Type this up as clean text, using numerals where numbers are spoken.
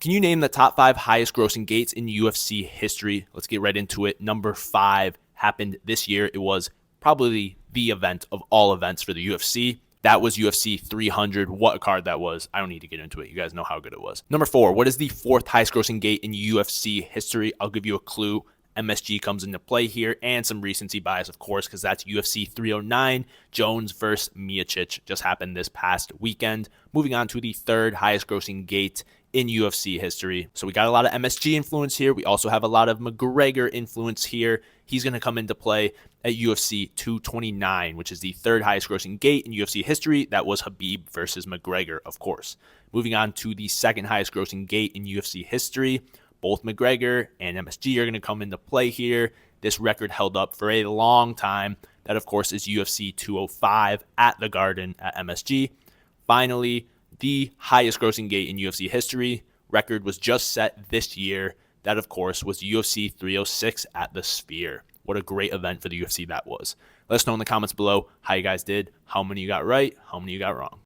Can you name the top 5 highest grossing gates in UFC history? Let's get right into it. Number 5 happened this year. It was probably the event of all events for the UFC. That was UFC 300. What a card that was. I don't need to get into it. You guys know how good it was. Number 4, what is the 4th highest grossing gate in UFC history? I'll give you a clue. MSG comes into play here, and some recency bias, of course, because that's UFC 309. Jones versus Miocic just happened this past weekend. Moving on to the 3rd highest grossing gate in UFC history. So we got a lot of MSG influence here. We also have a lot of McGregor influence here. He's going to come into play at UFC 229, which is the 3rd highest grossing gate in UFC history. That was Khabib versus McGregor, of course. Moving on to the 2nd highest grossing gate in UFC history. Both McGregor and MSG are going to come into play here. This record held up for a long time. That, of course, is UFC 205 at the Garden at MSG. Finally, the highest grossing gate in UFC history. Record was just set this year. That, of course, was UFC 306 at the Sphere. What a great event for the UFC that was. Let us know in the comments below how you guys did, how many you got right, how many you got wrong.